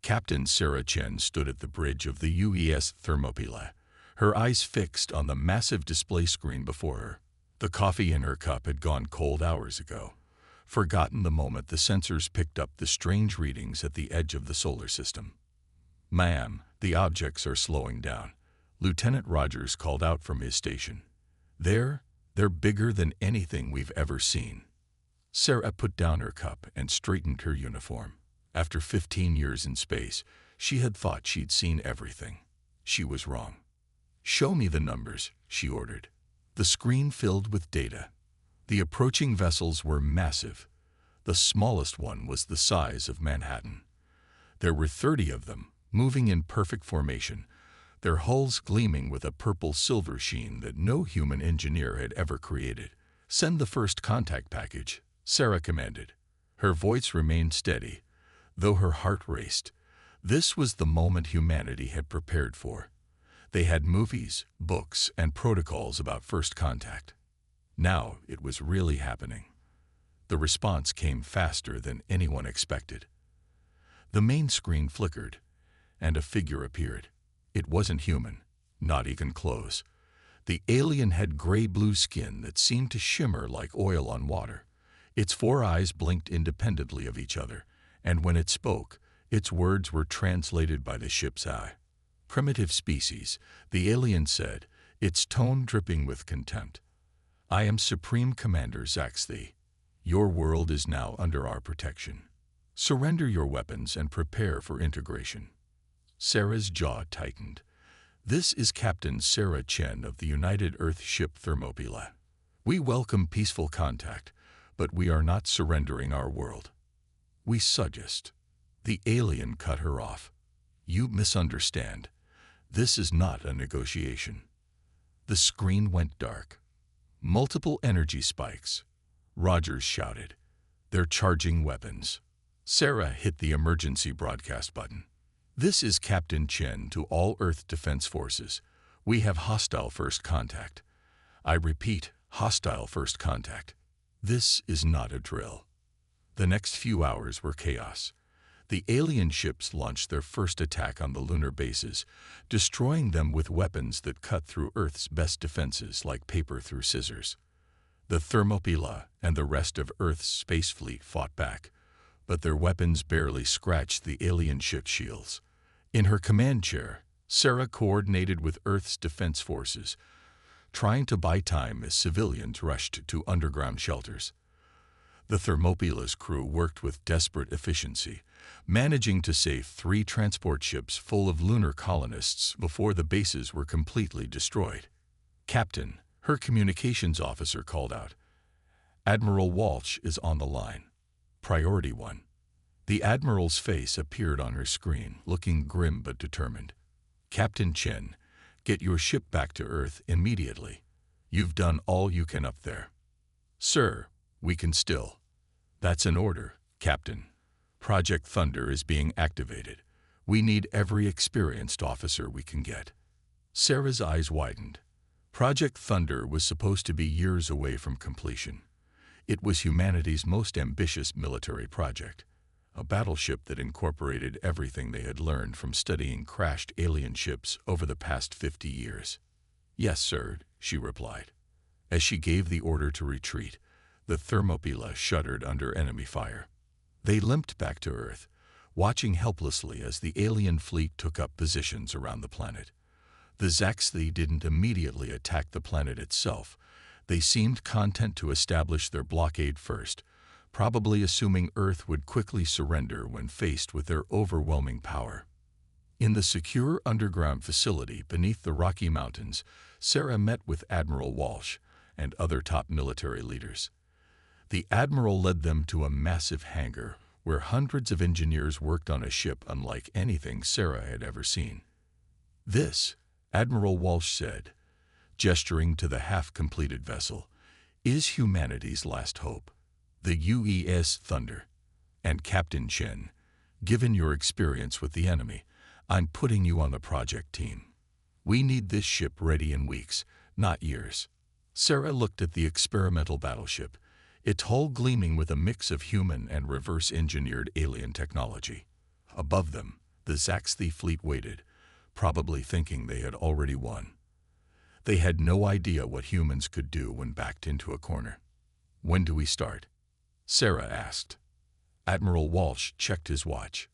Captain Sarah Chen stood at the bridge of the UES Thermopylae, her eyes fixed on the massive display screen before her. The coffee in her cup had gone cold hours ago, forgotten the moment the sensors picked up the strange readings at the edge of the solar system. "Ma'am, the objects are slowing down," Lieutenant Rogers called out from his station. They're bigger than anything we've ever seen." Sarah put down her cup and straightened her uniform. After 15 years in space, she had thought she'd seen everything. She was wrong. "Show me the numbers," she ordered. The screen filled with data. The approaching vessels were massive. The smallest one was the size of Manhattan. There were 30 of them, moving in perfect formation, their hulls gleaming with a purple-silver sheen that no human engineer had ever created. "Send the first contact package," Sarah commanded. Her voice remained steady, though her heart raced. This was the moment humanity had prepared for. They had movies, books, and protocols about first contact. Now it was really happening. The response came faster than anyone expected. The main screen flickered, and a figure appeared. It wasn't human, not even close. The alien had gray-blue skin that seemed to shimmer like oil on water. Its 4 eyes blinked independently of each other, and when it spoke, its words were translated by the ship's eye. "Primitive species," the alien said, its tone dripping with contempt. "I am Supreme Commander Zaxthey. Your world is now under our protection. Surrender your weapons and prepare for integration." Sarah's jaw tightened. "This is Captain Sarah Chen of the United Earth ship Thermopylae. We welcome peaceful contact, but we are not surrendering our world. We suggest." The alien cut her off. "You misunderstand. This is not a negotiation." The screen went dark. Multiple energy spikes. Rogers shouted, "They're charging weapons." Sarah hit the emergency broadcast button. "This is Captain Chen to all Earth Defense Forces. We have hostile first contact. I repeat, hostile first contact. This is not a drill." The next few hours were chaos. The alien ships launched their first attack on the lunar bases, destroying them with weapons that cut through Earth's best defenses like paper through scissors. The Thermopylae and the rest of Earth's space fleet fought back, but their weapons barely scratched the alien ship shields. In her command chair, Sarah coordinated with Earth's defense forces, trying to buy time as civilians rushed to underground shelters. The Thermopylae's crew worked with desperate efficiency, managing to save 3 transport ships full of lunar colonists before the bases were completely destroyed. "Captain," her communications officer called out. "Admiral Walsh is on the line. Priority 1. The Admiral's face appeared on her screen, looking grim but determined. "Captain Chen, get your ship back to Earth immediately. You've done all you can up there." "Sir, we can still." "That's an order, Captain. Project Thunder is being activated. We need every experienced officer we can get." Sarah's eyes widened. Project Thunder was supposed to be years away from completion. It was humanity's most ambitious military project, a battleship that incorporated everything they had learned from studying crashed alien ships over the past 50 years. "Yes, sir," she replied. As she gave the order to retreat, the Thermopylae shuddered under enemy fire. They limped back to Earth, watching helplessly as the alien fleet took up positions around the planet. The Zaxthey didn't immediately attack the planet itself. They seemed content to establish their blockade first, probably assuming Earth would quickly surrender when faced with their overwhelming power. In the secure underground facility beneath the Rocky Mountains, Sarah met with Admiral Walsh and other top military leaders. The Admiral led them to a massive hangar where hundreds of engineers worked on a ship unlike anything Sarah had ever seen. "This," Admiral Walsh said, gesturing to the half-completed vessel, "is humanity's last hope. The UES Thunder. And Captain Chen, given your experience with the enemy, I'm putting you on the project team. We need this ship ready in weeks, not years." Sarah looked at the experimental battleship, its hull gleaming with a mix of human and reverse-engineered alien technology. Above them, The Zaxthi fleet waited, probably thinking they had already won. They had no idea what humans could do when backed into a corner. "When do we start?" Sarah asked. Admiral Walsh checked his watch.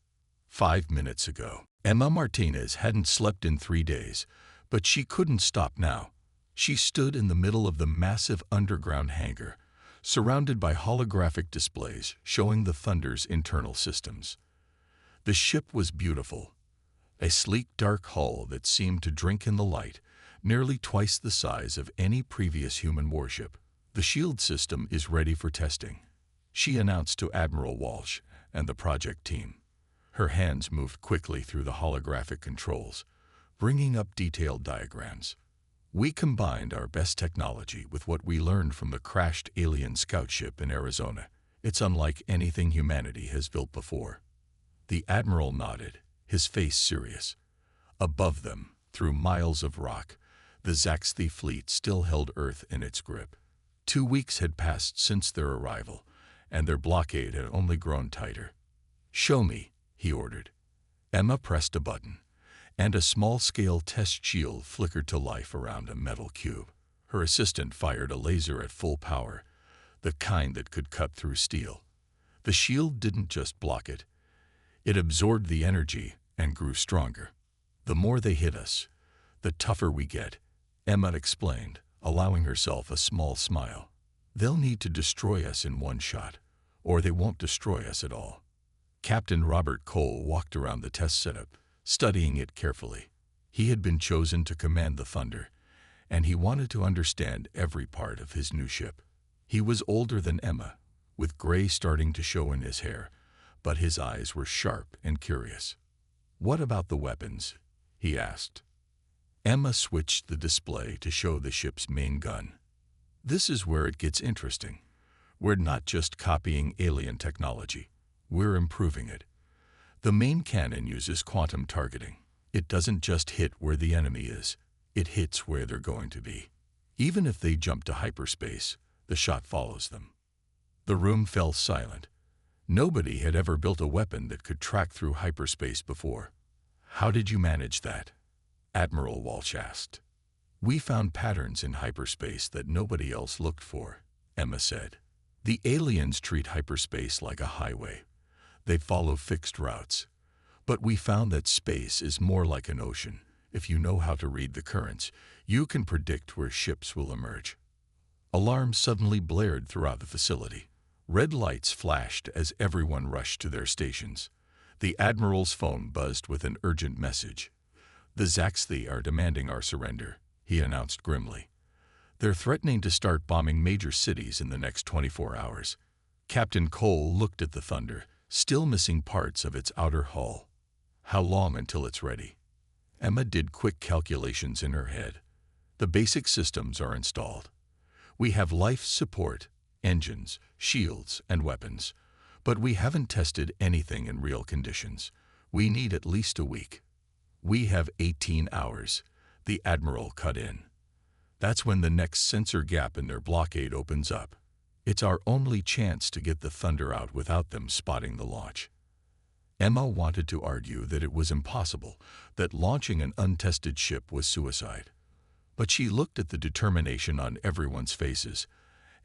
5 minutes ago. Emma Martinez hadn't slept in 3 days, but she couldn't stop now. She stood in the middle of the massive underground hangar, surrounded by holographic displays showing the Thunder's internal systems. The ship was beautiful, a sleek dark hull that seemed to drink in the light, nearly twice the size of any previous human warship. "The shield system is ready for testing," she announced to Admiral Walsh and the project team. Her hands moved quickly through the holographic controls, bringing up detailed diagrams. "We combined our best technology with what we learned from the crashed alien scout ship in Arizona. It's unlike anything humanity has built before." The Admiral nodded, his face serious. Above them, through miles of rock, the Zaxthi fleet still held Earth in its grip. 2 weeks had passed since their arrival, and their blockade had only grown tighter. "Show me," he ordered. Emma pressed a button, and a small-scale test shield flickered to life around a metal cube. Her assistant fired a laser at full power, the kind that could cut through steel. The shield didn't just block it. It absorbed the energy and grew stronger. "The more they hit us, the tougher we get," Emma explained, allowing herself a small smile. "They'll need to destroy us in one shot, or they won't destroy us at all." Captain Robert Cole walked around the test setup, studying it carefully. He had been chosen to command the Thunder, and he wanted to understand every part of his new ship. He was older than Emma, with gray starting to show in his hair, but his eyes were sharp and curious. "What about the weapons?" he asked. Emma switched the display to show the ship's main gun. "This is where it gets interesting. We're not just copying alien technology. We're improving it. The main cannon uses quantum targeting. It doesn't just hit where the enemy is, it hits where they're going to be. Even if they jump to hyperspace, the shot follows them." The room fell silent. Nobody had ever built a weapon that could track through hyperspace before. "How did you manage that?" Admiral Walsh asked. "We found patterns in hyperspace that nobody else looked for," Emma said. "The aliens treat hyperspace like a highway. They follow fixed routes. But we found that space is more like an ocean. If you know how to read the currents, you can predict where ships will emerge." Alarms suddenly blared throughout the facility. Red lights flashed as everyone rushed to their stations. The Admiral's phone buzzed with an urgent message. "The Zaxthi are demanding our surrender," he announced grimly. "They're threatening to start bombing major cities in the next 24 hours. Captain Cole looked at the Thunder, still missing parts of its outer hull. "How long until it's ready?" Emma did quick calculations in her head. "The basic systems are installed. We have life support, engines, shields, and weapons. But we haven't tested anything in real conditions. We need at least a week." "We have 18 hours, the Admiral cut in. "That's when the next sensor gap in their blockade opens up. It's our only chance to get the Thunder out without them spotting the launch." Emma wanted to argue that it was impossible, that launching an untested ship was suicide. But she looked at the determination on everyone's faces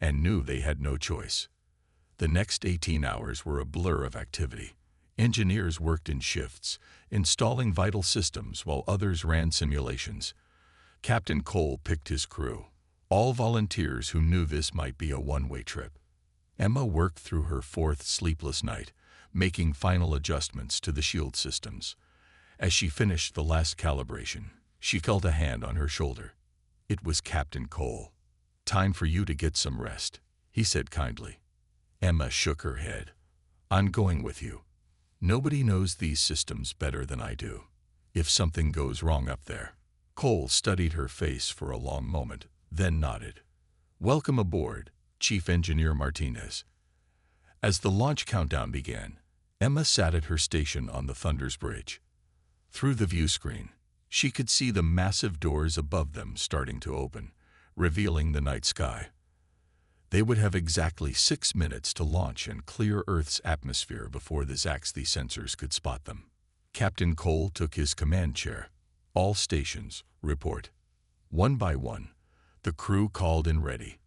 and knew they had no choice. The next 18 hours were a blur of activity. Engineers worked in shifts, installing vital systems while others ran simulations. Captain Cole picked his crew, all volunteers who knew this might be a one-way trip. Emma worked through her 4th sleepless night, making final adjustments to the shield systems. As she finished the last calibration, she felt a hand on her shoulder. It was Captain Cole. "Time for you to get some rest," he said kindly. Emma shook her head. "I'm going with you. Nobody knows these systems better than I do. If something goes wrong up there." Cole studied her face for a long moment, then nodded. "Welcome aboard, Chief Engineer Martinez." As the launch countdown began, Emma sat at her station on the Thunder's bridge. Through the view screen, she could see the massive doors above them starting to open, revealing the night sky. They would have exactly 6 minutes to launch and clear Earth's atmosphere before the Zaxthi sensors could spot them. Captain Cole took his command chair. All stations, report. One by one, the crew called in ready.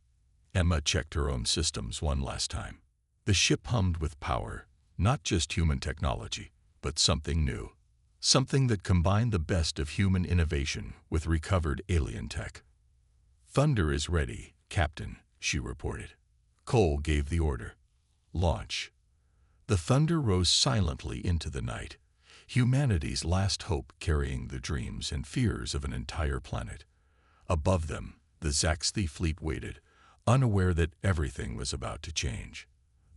Emma checked her own systems one last time. The ship hummed with power, not just human technology, but something new. Something that combined the best of human innovation with recovered alien tech. "Thunder is ready, Captain," she reported. Cole gave the order. Launch. The Thunder rose silently into the night, humanity's last hope carrying the dreams and fears of an entire planet. Above them, the Zaxthi fleet waited, unaware that everything was about to change.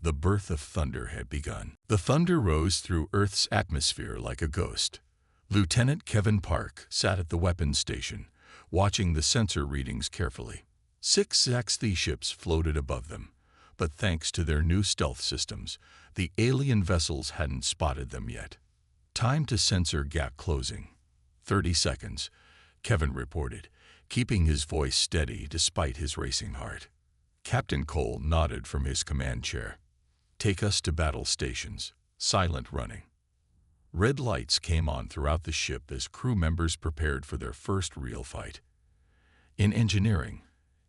The birth of Thunder had begun. The Thunder rose through Earth's atmosphere like a ghost. Lieutenant Kevin Park sat at the weapons station, watching the sensor readings carefully. 6 Zaxthi ships floated above them, but thanks to their new stealth systems, the alien vessels hadn't spotted them yet. "Time to sensor gap closing. 30 seconds, Kevin reported, keeping his voice steady despite his racing heart. Captain Cole nodded from his command chair. "Take us to battle stations." Silent running. Red lights came on throughout the ship as crew members prepared for their first real fight. In engineering,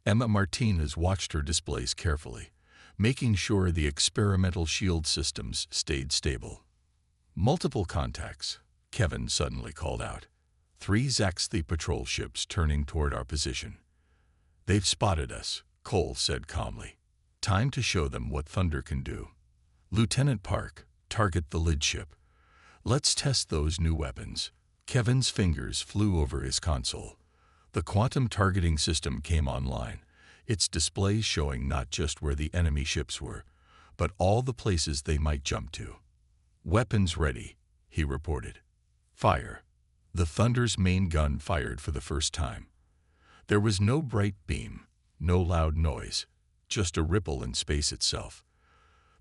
Emma Martinez watched her displays carefully, making sure the experimental shield systems stayed stable. "Multiple contacts," Kevin suddenly called out. 3 Zaxthi patrol ships turning toward our position. "They've spotted us," Cole said calmly. "Time to show them what Thunder can do." "Lieutenant Park, target the lid ship. Let's test those new weapons." Kevin's fingers flew over his console. The quantum targeting system came online, its displays showing not just where the enemy ships were, but all the places they might jump to. "Weapons ready," he reported. "Fire." The Thunder's main gun fired for the first time. There was no bright beam, no loud noise, just a ripple in space itself.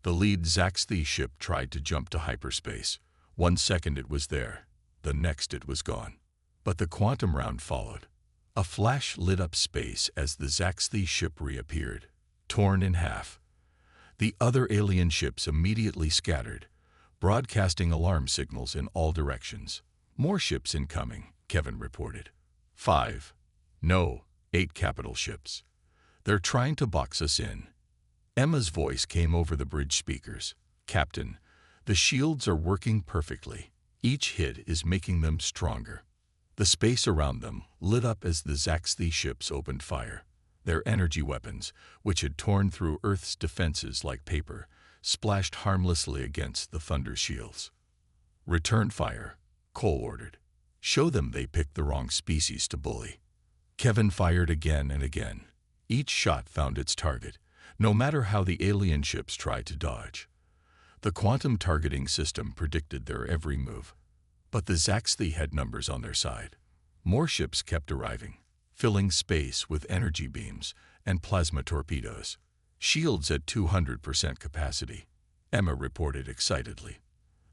The lead Zaxthi ship tried to jump to hyperspace. 1 second it was there, the next it was gone. But the quantum round followed. A flash lit up space as the Zaxthi ship reappeared, torn in half. The other alien ships immediately scattered, broadcasting alarm signals in all directions. "More ships incoming," Kevin reported. 5. No, 8 capital ships. "They're trying to box us in." Emma's voice came over the bridge speakers. "Captain, the shields are working perfectly. Each hit is making them stronger." The space around them lit up as the Zaxthi ships opened fire. Their energy weapons, which had torn through Earth's defenses like paper, splashed harmlessly against the Thunder shields. "Return fire," Cole ordered. "Show them they picked the wrong species to bully." Kevin fired again and again. Each shot found its target, no matter how the alien ships tried to dodge. The quantum targeting system predicted their every move. But the Zaxthi had numbers on their side. More ships kept arriving, filling space with energy beams and plasma torpedoes. "Shields at 200% capacity," Emma reported excitedly.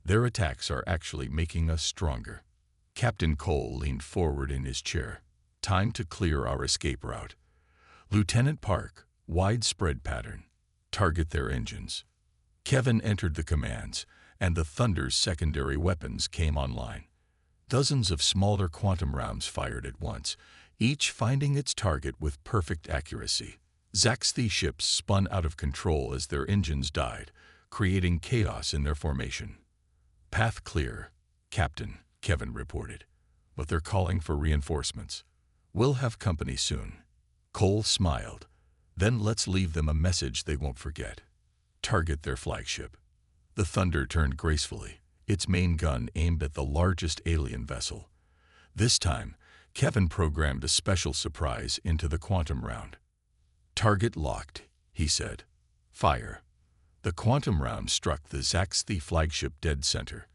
"Their attacks are actually making us stronger." Captain Cole leaned forward in his chair. "Time to clear our escape route. Lieutenant Park, widespread pattern. Target their engines." Kevin entered the commands, and the Thunder's secondary weapons came online. Dozens of smaller quantum rounds fired at once, each finding its target with perfect accuracy. Zaxthi ships spun out of control as their engines died, creating chaos in their formation. "Path clear, Captain," Kevin reported, "but they're calling for reinforcements. We'll have company soon." Cole smiled. "Then let's leave them a message they won't forget. Target their flagship." The Thunder turned gracefully, its main gun aimed at the largest alien vessel. This time, Kevin programmed a special surprise into the quantum round. "Target locked," he said. "Fire." The quantum round struck the Zaxthi flagship dead center,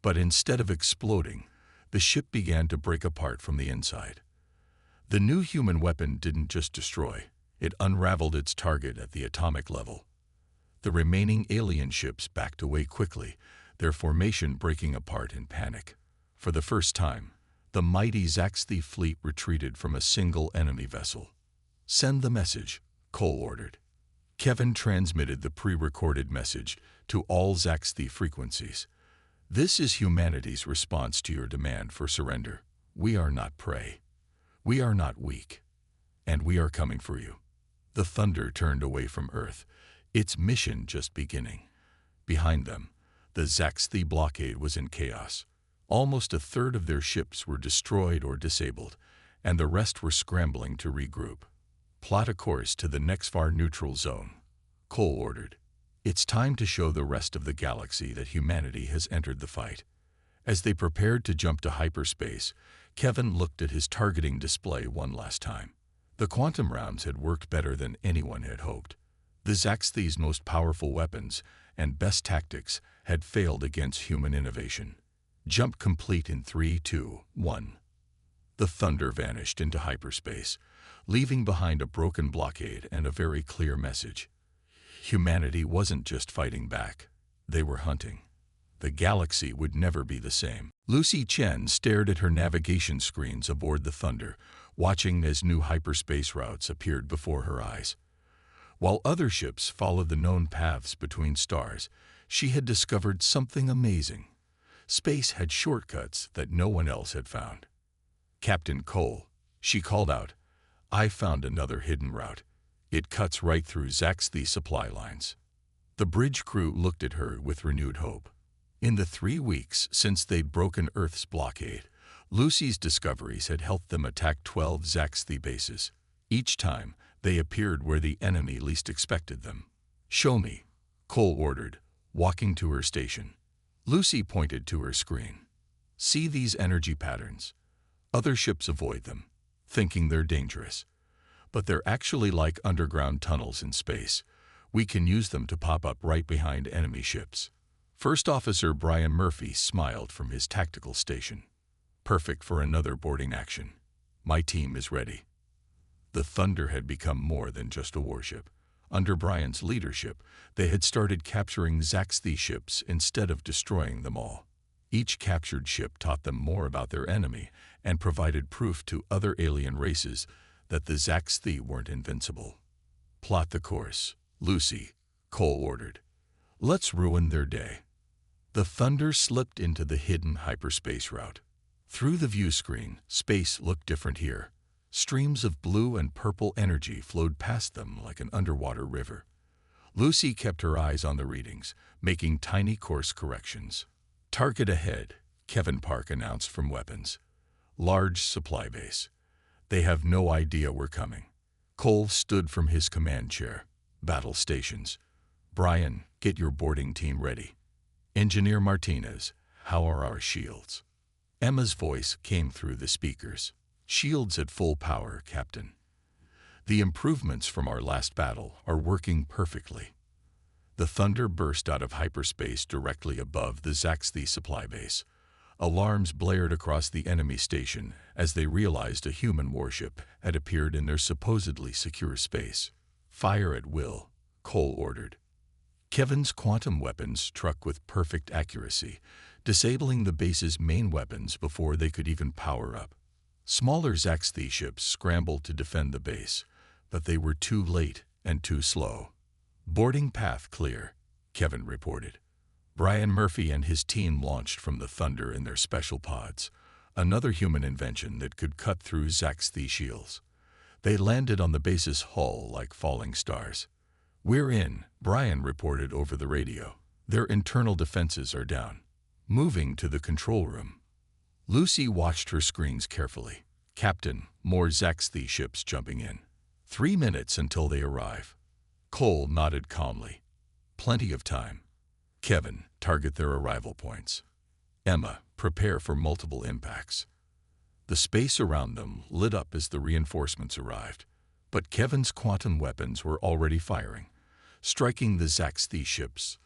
but instead of exploding, the ship began to break apart from the inside. The new human weapon didn't just destroy, it unraveled its target at the atomic level. The remaining alien ships backed away quickly, their formation breaking apart in panic. For the first time, the mighty Zaxthi fleet retreated from a single enemy vessel. "Send the message," Cole ordered. Kevin transmitted the pre-recorded message to all Zaxthi frequencies. This is humanity's response to your demand for surrender. We are not prey. We are not weak. And we are coming for you. The Thunder turned away from Earth, its mission just beginning. Behind them, the Zaxthi blockade was in chaos. Almost a third of their ships were destroyed or disabled, and the rest were scrambling to regroup. Plot a course to the next far neutral zone, Cole ordered. It's time to show the rest of the galaxy that humanity has entered the fight. As they prepared to jump to hyperspace, Kevin looked at his targeting display one last time. The quantum rounds had worked better than anyone had hoped. The Zaxthi's most powerful weapons and best tactics had failed against human innovation. Jump complete in 3, 2, 1. The Thunder vanished into hyperspace, leaving behind a broken blockade and a very clear message. Humanity wasn't just fighting back. They were hunting. The galaxy would never be the same. Lucy Chen stared at her navigation screens aboard the Thunder, watching as new hyperspace routes appeared before her eyes. While other ships followed the known paths between stars, she had discovered something amazing. Space had shortcuts that no one else had found. Captain Cole, she called out, I found another hidden route. It cuts right through Zaxthi supply lines. The bridge crew looked at her with renewed hope. In the 3 weeks since they'd broken Earth's blockade, Lucy's discoveries had helped them attack 12 Zaxthi bases. Each time, they appeared where the enemy least expected them. Show me, Cole ordered, walking to her station. Lucy pointed to her screen. See these energy patterns. Other ships avoid them, thinking they're dangerous. But they're actually like underground tunnels in space. We can use them to pop up right behind enemy ships. First Officer Brian Murphy smiled from his tactical station. Perfect for another boarding action. My team is ready. The Thunder had become more than just a warship. Under Brian's leadership, they had started capturing Zaxthi ships instead of destroying them all. Each captured ship taught them more about their enemy and provided proof to other alien races that the Zaxthi weren't invincible. Plot the course, Lucy, Cole ordered. Let's ruin their day. The Thunder slipped into the hidden hyperspace route. Through the view screen, space looked different here. Streams of blue and purple energy flowed past them like an underwater river. Lucy kept her eyes on the readings, making tiny course corrections. Target ahead, Kevin Park announced from weapons. Large supply base. They have no idea we're coming. Cole stood from his command chair. Battle stations. Brian, get your boarding team ready. Engineer Martinez, how are our shields? Emma's voice came through the speakers. Shields at full power, Captain. The improvements from our last battle are working perfectly. The Thunder burst out of hyperspace directly above the Zaxthi supply base. Alarms blared across the enemy station as they realized a human warship had appeared in their supposedly secure space. Fire at will, Cole ordered. Kevin's quantum weapons struck with perfect accuracy, disabling the base's main weapons before they could even power up. Smaller Zaxthi ships scrambled to defend the base, but they were too late and too slow. Boarding path clear, Kevin reported. Brian Murphy and his team launched from the Thunder in their special pods, another human invention that could cut through Zaxthi shields. They landed on the base's hull like falling stars. We're in, Brian reported over the radio. Their internal defenses are down. Moving to the control room. Lucy watched her screens carefully. Captain, more Zaxthi ships jumping in. 3 minutes until they arrive. Cole nodded calmly. Plenty of time. Kevin, target their arrival points. Emma, prepare for multiple impacts. The space around them lit up as the reinforcements arrived, but Kevin's quantum weapons were already firing, striking the Zaxthi ships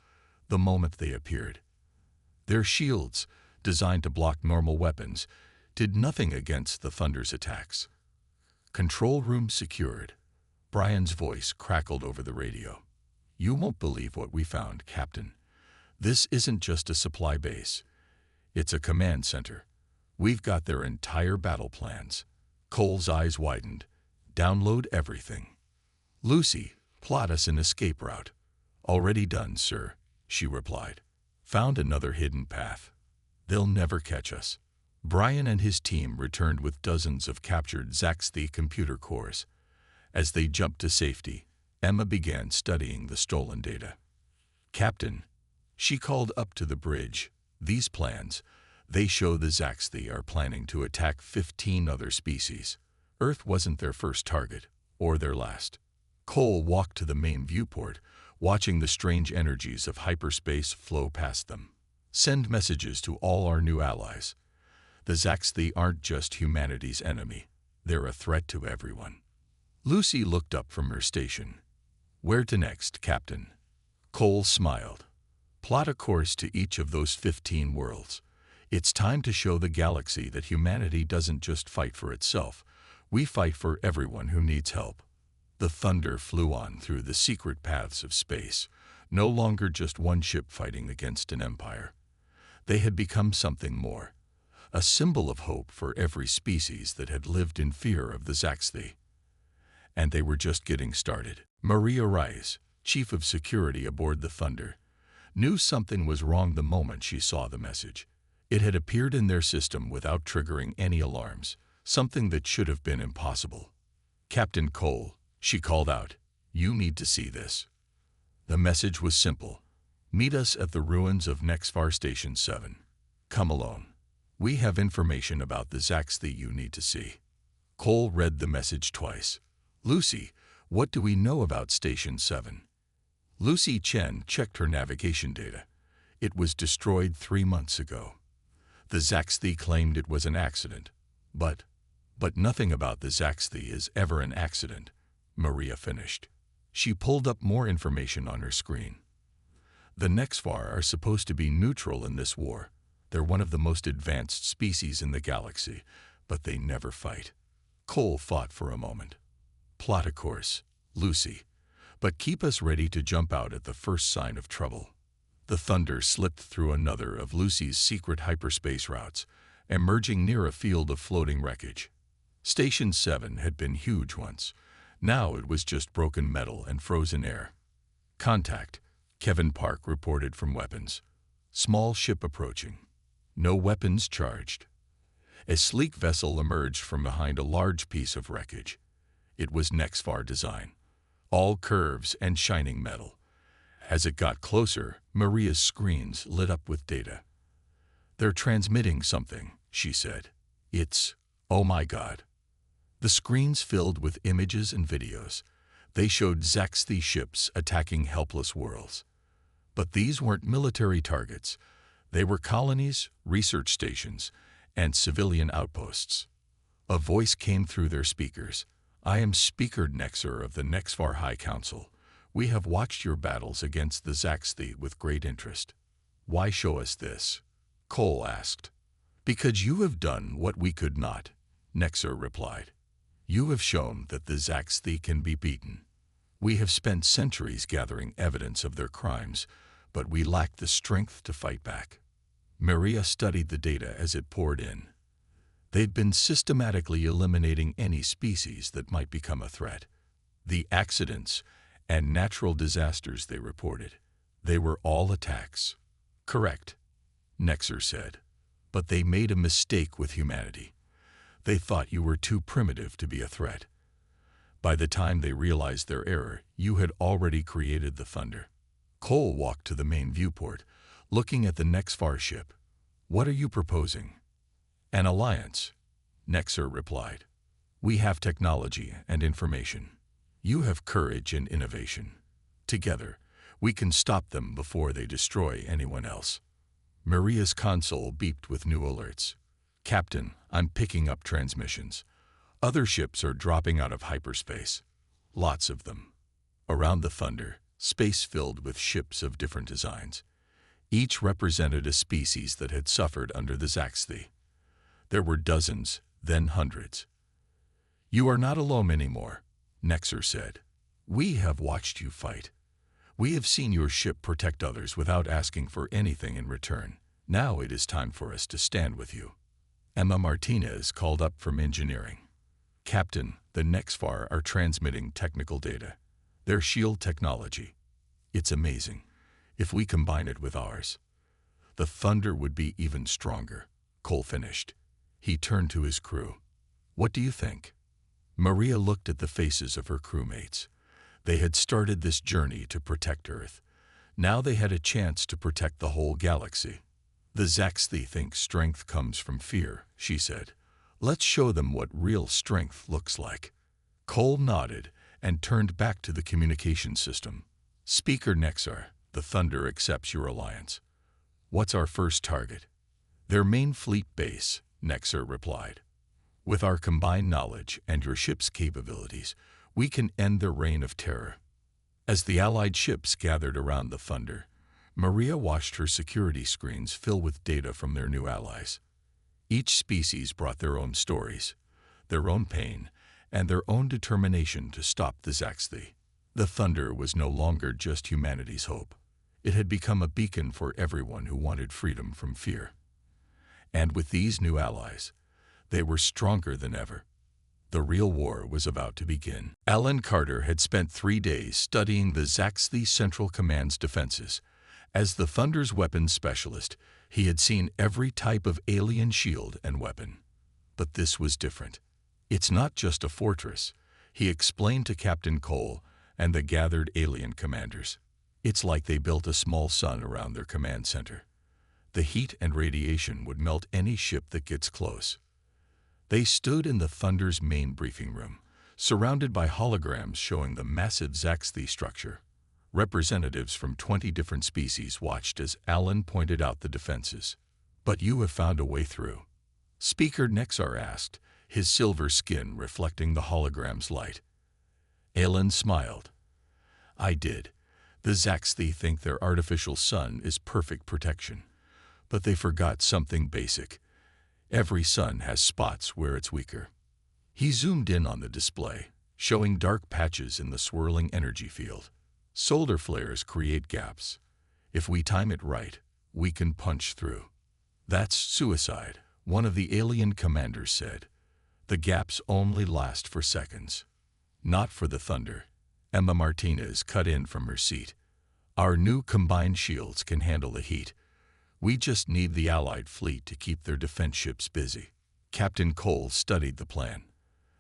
the moment they appeared. Their shields, designed to block normal weapons, did nothing against the Thunder's attacks. Control room secured. Brian's voice crackled over the radio. You won't believe what we found, Captain. This isn't just a supply base. It's a command center. We've got their entire battle plans. Cole's eyes widened. Download everything. Lucy, plot us an escape route. Already done, sir, she replied. Found another hidden path. They'll never catch us. Brian and his team returned with dozens of captured Zaxthi computer cores. As they jumped to safety, Emma began studying the stolen data. "Captain," she called up to the bridge, "these plans, they show the Zaxthi are planning to attack 15 other species. Earth wasn't their first target, or their last." Cole walked to the main viewport, watching the strange energies of hyperspace flow past them. "Send messages to all our new allies. The Zaxthi aren't just humanity's enemy. They're a threat to everyone." Lucy looked up from her station. "Where to next, Captain?" Cole smiled. "Plot a course to each of those 15 worlds. It's time to show the galaxy that humanity doesn't just fight for itself. We fight for everyone who needs help." The Thunder flew on through the secret paths of space, no longer just one ship fighting against an empire. They had become something more, a symbol of hope for every species that had lived in fear of the Zaxthi. And they were just getting started. Maria Rice, chief of security aboard the Thunder, knew something was wrong the moment she saw the message. It had appeared in their system without triggering any alarms, something that should have been impossible. "Captain Cole," she called out, "you need to see this." The message was simple. "Meet us at the ruins of Nexvar Station 7. Come alone. We have information about the Zaxthi you need to see." Cole read the message twice. "Lucy, what do we know about Station 7? Lucy Chen checked her navigation data. It was destroyed 3 months ago. The Zaxthi claimed it was an accident. But nothing about the Zaxthi is ever an accident," Maria finished. She pulled up more information on her screen. "The Nexvar are supposed to be neutral in this war. They're one of the most advanced species in the galaxy, but they never fight." Cole thought for a moment. "Plot a course, Lucy, but keep us ready to jump out at the first sign of trouble." The Thunder slipped through another of Lucy's secret hyperspace routes, emerging near a field of floating wreckage. Station 7 had been huge once. Now it was just broken metal and frozen air. "Contact," Kevin Park reported from weapons. "Small ship approaching. No weapons charged." A sleek vessel emerged from behind a large piece of wreckage. It was Nexvar design, all curves and shining metal. As it got closer, Maria's screens lit up with data. "They're transmitting something," she said. Oh my God." The screens filled with images and videos. They showed Zaxthi ships attacking helpless worlds. But these weren't military targets. They were colonies, research stations, and civilian outposts. A voice came through their speakers. "I am Speaker Nexer of the Nexvar High Council. We have watched your battles against the Zaxthi with great interest." "Why show us this?" Cole asked. "Because you have done what we could not," Nexer replied. "You have shown that the Zaxthi can be beaten. We have spent centuries gathering evidence of their crimes, but we lack the strength to fight back." Maria studied the data as it poured in. They'd been systematically eliminating any species that might become a threat. The accidents and natural disasters they reported, they were all attacks. "Correct," Nexer said. "But they made a mistake with humanity. They thought you were too primitive to be a threat. By the time they realized their error, you had already created the Thunder." Cole walked to the main viewport, looking at the Nexvar ship. "What are you proposing?" "An alliance," Nexer replied. "We have technology and information. You have courage and innovation. Together, we can stop them before they destroy anyone else." Maria's console beeped with new alerts. "Captain, I'm picking up transmissions. Other ships are dropping out of hyperspace. Lots of them. Around the Thunder, space filled with ships of different designs. Each represented a species that had suffered under the Zaxthi. There were dozens, then hundreds. "You are not alone anymore," Nexer said. "We have watched you fight. We have seen your ship protect others without asking for anything in return. Now it is time for us to stand with you." Emma Martinez called up from engineering. "Captain, the Nexvar are transmitting technical data. Their shield technology. It's amazing. If we combine it with ours, The thunder would be even stronger. Cole finished. He turned to his crew. What do you think? Maria looked at the faces of her crewmates. They had started this journey to protect Earth. Now they had a chance to protect the whole galaxy. The Zaxthi think strength comes from fear, she said. Let's show them what real strength looks like. Cole nodded and turned back to the communication system. Speaker Nexar, the Thunder accepts your alliance. What's our first target? Their main fleet base, Nexar replied. With our combined knowledge and your ship's capabilities, we can end their reign of terror. As the Allied ships gathered around the Thunder, Maria watched her security screens fill with data from their new allies. Each species brought their own stories, their own pain, and their own determination to stop the Zaxthi. The Thunder was no longer just humanity's hope. It had become a beacon for everyone who wanted freedom from fear. And with these new allies, they were stronger than ever. The real war was about to begin. Alan Carter had spent 3 days studying the Zaxthi Central Command's defenses. As the Thunder's weapons specialist, he had seen every type of alien shield and weapon. But this was different. It's not just a fortress, he explained to Captain Cole and the gathered alien commanders. It's like they built a small sun around their command center. The heat and radiation would melt any ship that gets close. They stood in the Thunder's main briefing room, surrounded by holograms showing the massive Zaxthi structure. Representatives from 20 different species watched as Alan pointed out the defenses. But you have found a way through. Speaker Nexar asked, his silver skin reflecting the hologram's light. Alan smiled. I did. The Zaxthi think their artificial sun is perfect protection. But they forgot something basic. Every sun has spots where it's weaker. He zoomed in on the display, showing dark patches in the swirling energy field. Solar flares create gaps. If we time it right, we can punch through. That's suicide, one of the alien commanders said. The gaps only last for seconds. Not for the Thunder. Emma Martinez cut in from her seat. Our new combined shields can handle the heat. We just need the Allied fleet to keep their defense ships busy. Captain Cole studied the plan.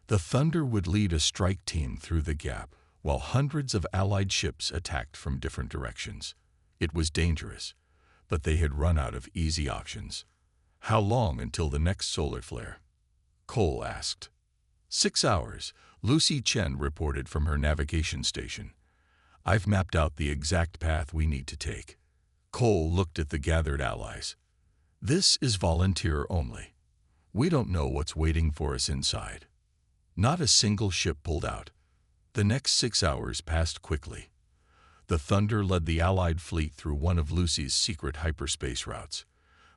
The Thunder would lead a strike team through the gap, while hundreds of Allied ships attacked from different directions. It was dangerous, but they had run out of easy options. How long until the next solar flare? Cole asked. 6 hours, Lucy Chen reported from her navigation station. I've mapped out the exact path we need to take. Cole looked at the gathered allies. This is volunteer only. We don't know what's waiting for us inside. Not a single ship pulled out. The next 6 hours passed quickly. The Thunder led the Allied fleet through one of Lucy's secret hyperspace routes,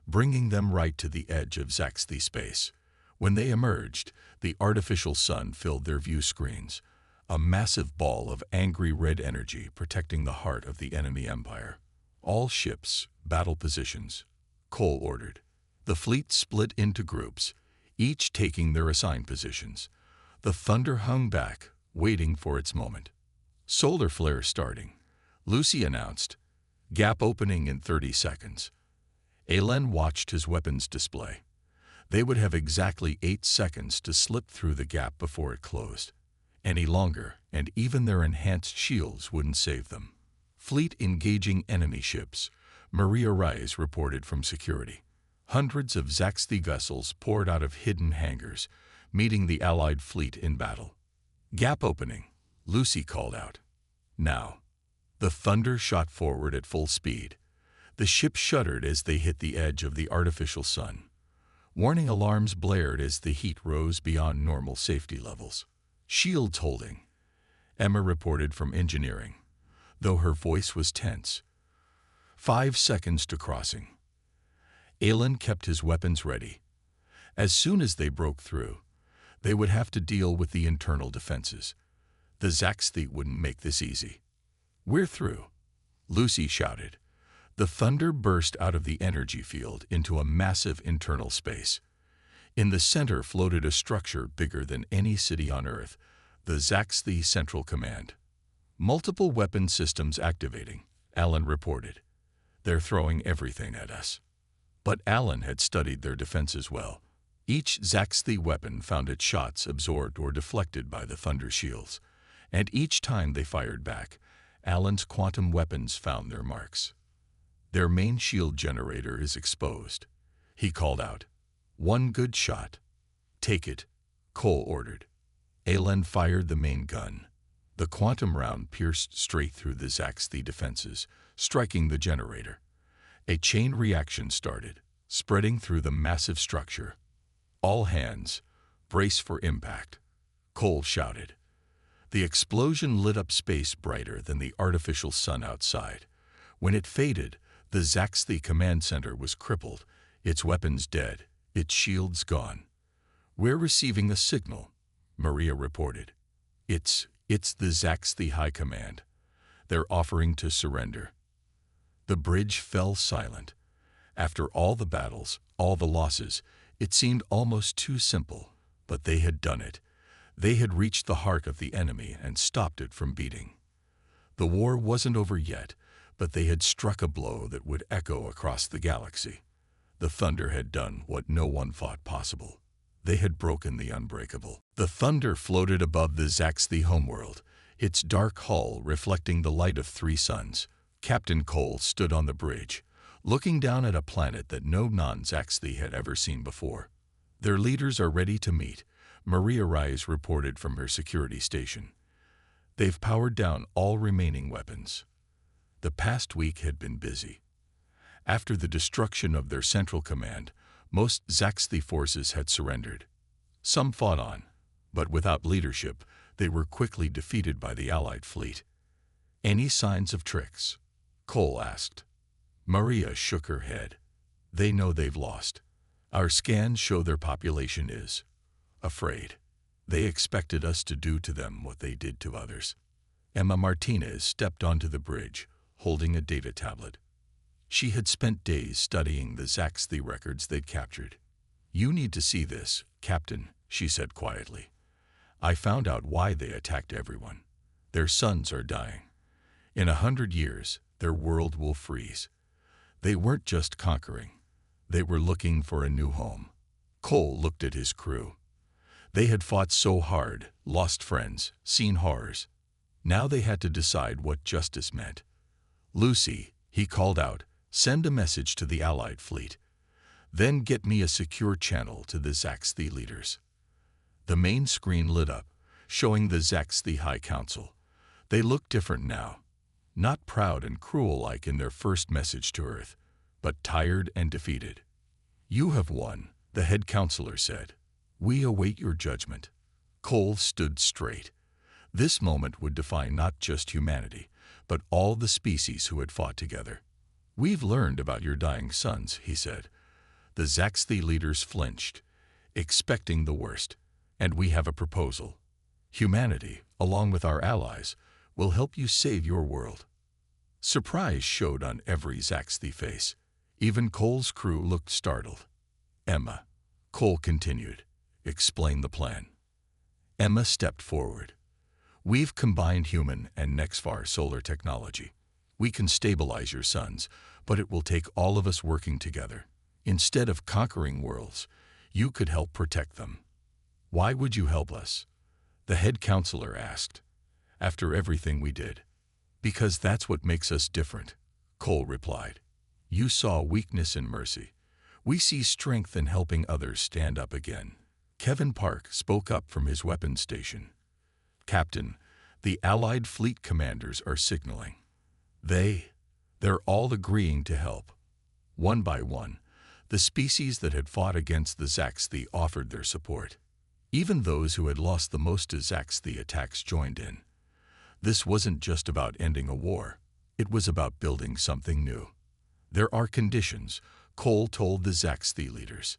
bringing them right to the edge of Zaxthi space. When they emerged, the artificial sun filled their view screens, a massive ball of angry red energy protecting the heart of the enemy empire. All ships, battle positions, Cole ordered. The fleet split into groups, each taking their assigned positions. The Thunder hung back, waiting for its moment. Solar flare starting, Lucy announced. Gap opening in 30 seconds. Alan watched his weapons display. They would have exactly 8 seconds to slip through the gap before it closed. Any longer, and even their enhanced shields wouldn't save them. Fleet engaging enemy ships, Maria Rice reported from security. Hundreds of Zaxthi vessels poured out of hidden hangars, meeting the Allied fleet in battle. Gap opening, Lucy called out. Now. The Thunder shot forward at full speed. The ship shuddered as they hit the edge of the artificial sun. Warning alarms blared as the heat rose beyond normal safety levels. Shields holding, Emma reported from engineering, though her voice was tense. 5 seconds to crossing. Alan kept his weapons ready. As soon as they broke through, they would have to deal with the internal defenses. The Zaxthi wouldn't make this easy. We're through, Lucy shouted. The Thunder burst out of the energy field into a massive internal space. In the center floated a structure bigger than any city on Earth, the Zaxthi Central Command. Multiple weapon systems activating, Alan reported. They're throwing everything at us. But Alan had studied their defenses well. Each Zaxthi weapon found its shots absorbed or deflected by the thunder shields, and each time they fired back, Alan's quantum weapons found their marks. Their main shield generator is exposed. He called out. One good shot. Take it, Cole ordered. Alan fired the main gun. The quantum round pierced straight through the Zaxthi defenses, striking the generator. A chain reaction started, spreading through the massive structure. All hands, brace for impact, Cole shouted. The explosion lit up space brighter than the artificial sun outside. When it faded, the Zaxthi command center was crippled, its weapons dead, its shields gone. We're receiving a signal, Maria reported. It's the Zaxthi High Command. They're offering to surrender. The bridge fell silent. After all the battles, all the losses, it seemed almost too simple, but they had done it. They had reached the heart of the enemy and stopped it from beating. The war wasn't over yet, but they had struck a blow that would echo across the galaxy. The thunder had done what no one thought possible. They had broken the unbreakable. The thunder floated above the Zaxthi homeworld, its dark hull reflecting the light of 3 suns. Captain Cole stood on the bridge, looking down at a planet that no non-Zaxthi had ever seen before. Their leaders are ready to meet, Maria Rise reported from her security station. They've powered down all remaining weapons. The past week had been busy. After the destruction of their central command, most Zaxthi forces had surrendered. Some fought on, but without leadership, they were quickly defeated by the Allied fleet. Any signs of tricks? Cole asked. Maria shook her head. They know they've lost. Our scans show their population is afraid. They expected us to do to them what they did to others. Emma Martinez stepped onto the bridge, holding a data tablet. She had spent days studying the Zaxthi records they'd captured. You need to see this, Captain, she said quietly. I found out why they attacked everyone. Their sons are dying. In 100 years, their world will freeze. They weren't just conquering. They were looking for a new home. Cole looked at his crew. They had fought so hard, lost friends, seen horrors. Now they had to decide what justice meant. Lucy, he called out, send a message to the Allied fleet. Then get me a secure channel to the Zaxthi leaders. The main screen lit up, showing the Zaxthi High Council. They looked different now. Not proud and cruel like in their first message to Earth, but tired and defeated. You have won, the head counselor said. We await your judgment. Cole stood straight. This moment would define not just humanity, but all the species who had fought together. We've learned about your dying sons, he said. The Zaxthi leaders flinched, expecting the worst. And we have a proposal. Humanity, along with our allies, will help you save your world. Surprise showed on every Zaxthi face. Even Cole's crew looked startled. Emma, Cole continued, explain the plan. Emma stepped forward. We've combined human and Nexvar solar technology. We can stabilize your sons, but it will take all of us working together. Instead of conquering worlds, you could help protect them. Why would you help us? The head counselor asked. After everything we did. Because that's what makes us different, Cole replied. You saw weakness in mercy. We see strength in helping others stand up again. Kevin Park spoke up from his weapons station. Captain, the Allied fleet commanders are signaling. They're all agreeing to help. One by one, the species that had fought against the Zaxthi offered their support. Even those who had lost the most to Zaxthi attacks joined in. This wasn't just about ending a war. It was about building something new. There are conditions, Cole told the Zaxthi leaders.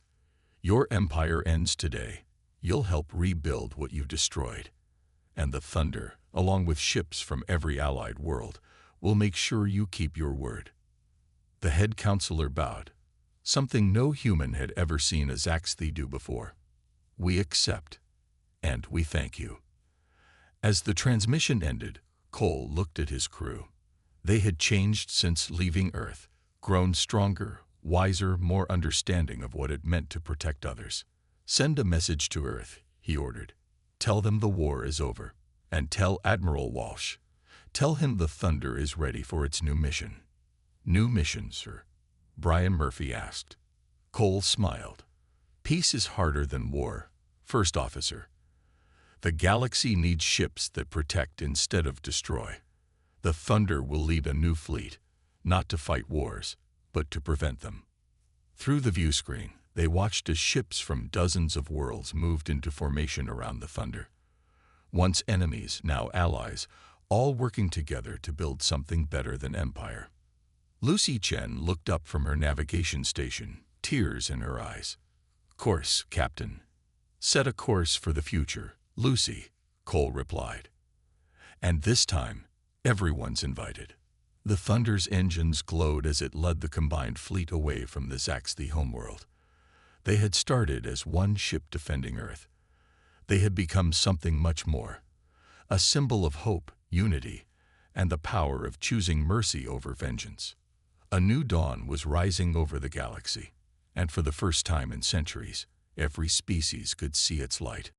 Your empire ends today. You'll help rebuild what you've destroyed. And the Thunder, along with ships from every allied world, will make sure you keep your word. The head counselor bowed, something no human had ever seen a Zaxthi do before. We accept, and we thank you. As the transmission ended, Cole looked at his crew. They had changed since leaving Earth, grown stronger, wiser, more understanding of what it meant to protect others. "Send a message to Earth," he ordered. "Tell them the war is over. And tell Admiral Walsh. Tell him the Thunder is ready for its new mission." "New mission, sir?" Brian Murphy asked. Cole smiled. "Peace is harder than war, First Officer. The galaxy needs ships that protect instead of destroy. The Thunder will lead a new fleet, not to fight wars, but to prevent them." Through the view screen, they watched as ships from dozens of worlds moved into formation around the Thunder. Once enemies, now allies, all working together to build something better than Empire. Lucy Chen looked up from her navigation station, tears in her eyes. "Course, Captain." "Set a course for the future, Lucy," Cole replied. "And this time, everyone's invited." The Thunder's engines glowed as it led the combined fleet away from the Zaxthi homeworld. They had started as one ship defending Earth. They had become something much more, a symbol of hope, unity, and the power of choosing mercy over vengeance. A new dawn was rising over the galaxy, and for the first time in centuries, every species could see its light.